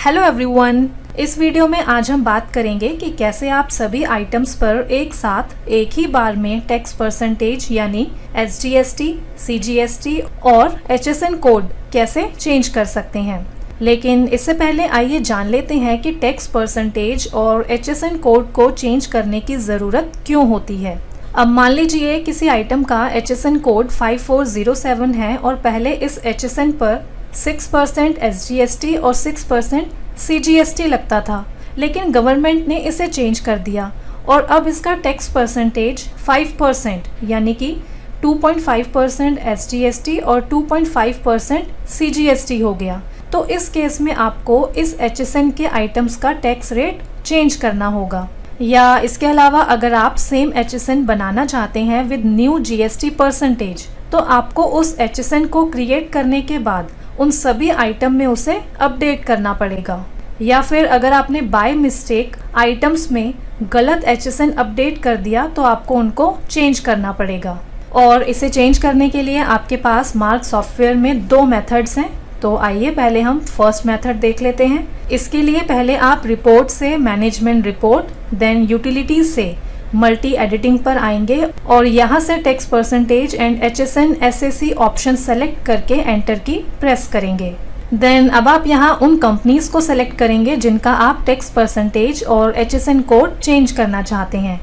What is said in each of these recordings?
Hello everyone, इस video में आज हम बात करेंगे कि कैसे आप सभी आइटम्स पर एक साथ एक ही बार में टैक्स परसेंटेज यानी SGST, CGST और HSN कोड कैसे चेंज कर सकते हैं। लेकिन इससे पहले आइए जान लेते हैं कि टैक्स परसेंटेज और HSN कोड को चेंज करने की ज़रूरत क्यों होती है। अब मान लीजिए किसी आइटम का HSN कोड 5407 है और पहले इस HSN पर 6% SGST और 6% CGST लगता था, लेकिन गवर्नमेंट ने इसे चेंज कर दिया और अब इसका टैक्स परसेंटेज 5% यानी कि 2.5% SGST और 2.5% CGST हो गया। तो इस केस में आपको इस HSN के आइटम्स का टैक्स रेट चेंज करना होगा। या इसके अलावा अगर आप सेम HSN बनाना चाहते हैं विद न्यू GST परसेंटेज, तो आपको उस HSN को क्रिएट करने के बाद उन सभी आइटम में उसे अपडेट करना पड़ेगा। या फिर अगर आपने बाय मिस्टेक आइटम्स में गलत HSN अपडेट कर दिया तो आपको उनको चेंज करना पड़ेगा। और इसे चेंज करने के लिए आपके पास मार्क सॉफ्टवेयर में दो मेथड्स हैं। तो आइए पहले हम फर्स्ट मेथड देख लेते हैं। इसके लिए पहले आप रिपोर्ट से मैनेजमेंट रिपोर्ट, देन यूटिलिटीज से मल्टी एडिटिंग पर आएंगे और यहाँ से tax percentage and HSN SAC option select करके एंटर की प्रेस करेंगे। देन अब आप यहाँ उन कंपनीज को सेलेक्ट करेंगे जिनका आप टैक्स परसेंटेज और HSN कोड चेंज करना चाहते हैं।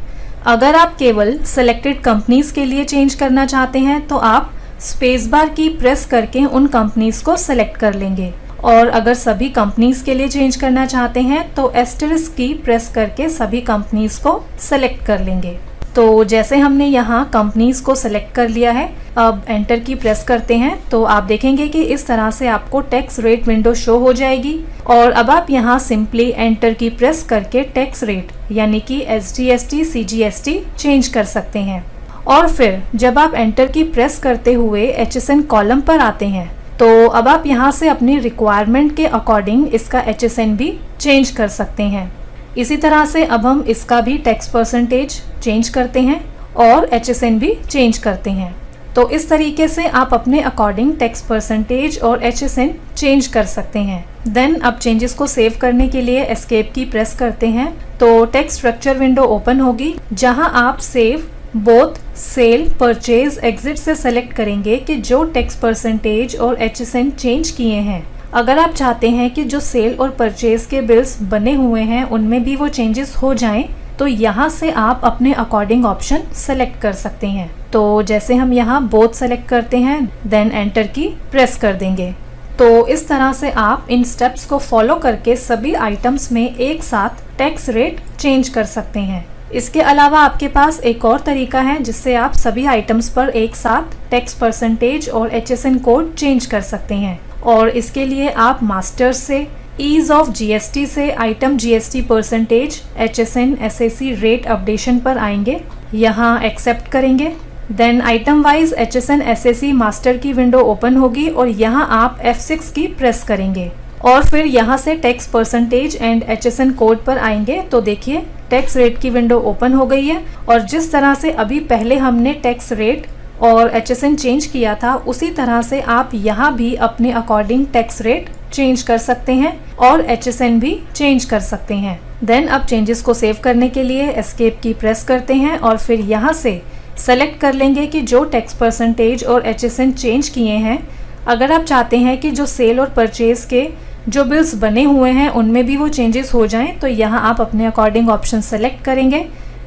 अगर आप केवल सेलेक्टेड कंपनीज के लिए चेंज करना चाहते हैं तो आप स्पेस बार की प्रेस करके उन कंपनीज को सेलेक्ट कर लेंगे, और अगर सभी कंपनीज के लिए चेंज करना चाहते हैं तो एस्टेरिस्क की प्रेस करके सभी कंपनीज को सेलेक्ट कर लेंगे। तो जैसे हमने यहाँ कंपनीज को सेलेक्ट कर लिया है, अब एंटर की प्रेस करते हैं तो आप देखेंगे कि इस तरह से आपको टैक्स रेट विंडो शो हो जाएगी। और अब आप यहाँ सिंपली एंटर की प्रेस करके टैक्स रेट यानी कि SGST, CGST चेंज कर सकते हैं। और फिर जब आप एंटर की प्रेस करते हुए HSN कॉलम पर आते हैं तो अब आप यहाँ से अपनी रिक्वायरमेंट के अकॉर्डिंग इसका HSN भी चेंज कर सकते हैं। इसी तरह से अब हम इसका भी टैक्स परसेंटेज चेंज करते हैं और HSN भी चेंज करते हैं। तो इस तरीके से आप अपने अकॉर्डिंग टैक्स परसेंटेज और HSN चेंज कर सकते हैं। देन अब चेंजेस को सेव करने के लिए एस्केप की प्रेस करते हैं तो टैक्स स्ट्रक्चर विंडो ओपन होगी, जहां आप save both sale, purchase, exit से सेलेक्ट करेंगे कि जो टैक्स परसेंटेज और HSN चेंज किए हैं। अगर आप चाहते हैं कि जो सेल और परचेज के बिल्स बने हुए हैं उनमें भी वो चेंजेस हो जाएं, तो यहाँ से आप अपने अकॉर्डिंग ऑप्शन सेलेक्ट कर सकते हैं। तो जैसे हम यहाँ बोथ सेलेक्ट करते हैं, देन एंटर की प्रेस कर देंगे। तो इस तरह से आप इन स्टेप्स को फॉलो करके सभी आइटम्स में एक साथ टैक्स रेट चेंज कर सकते हैं। इसके अलावा आपके पास एक और तरीका है जिससे आप सभी आइटम्स पर एक साथ टैक्स परसेंटेज और HSN कोड चेंज कर सकते हैं। और इसके लिए आप मास्टर से ईज ऑफ GST से item GST percentage HSN SAC rate updation पर आएंगे, यहाँ एक्सेप्ट करेंगे। Then item wise HSN SAC master की विंडो ओपन होगी और यहाँ आप F6 की प्रेस करेंगे और फिर यहाँ से tax percentage and HSN code पर आएंगे। तो देखिए टैक्स रेट की विंडो ओपन हो गई है और जिस तरह से अभी पहले हमने टैक्स रेट और HSN चेंज किया था उसी तरह से आप यहाँ भी अपने अकॉर्डिंग टैक्स रेट चेंज कर सकते हैं और HSN भी चेंज कर सकते हैं। देन अब चेंजेस को सेव करने के लिए एस्केप की प्रेस करते हैं और फिर यहाँ से सेलेक्ट कर लेंगे कि जो टैक्स परसेंटेज और HSN चेंज किए हैं, अगर आप चाहते हैं कि जो सेल और परचेज के जो बिल्स बने हुए हैं उनमें भी वो चेंजेस हो जाएं, तो यहाँ आप अपने अकॉर्डिंग ऑप्शन सेलेक्ट करेंगे,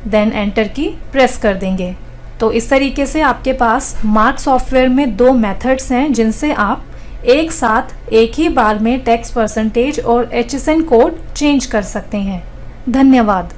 देन एंटर की प्रेस कर देंगे। तो इस तरीके से आपके पास मार्क सॉफ्टवेयर में दो मेथड्स हैं जिनसे आप एक साथ एक ही बार में टैक्स परसेंटेज और HSN कोड चेंज कर सकते हैं। धन्यवाद।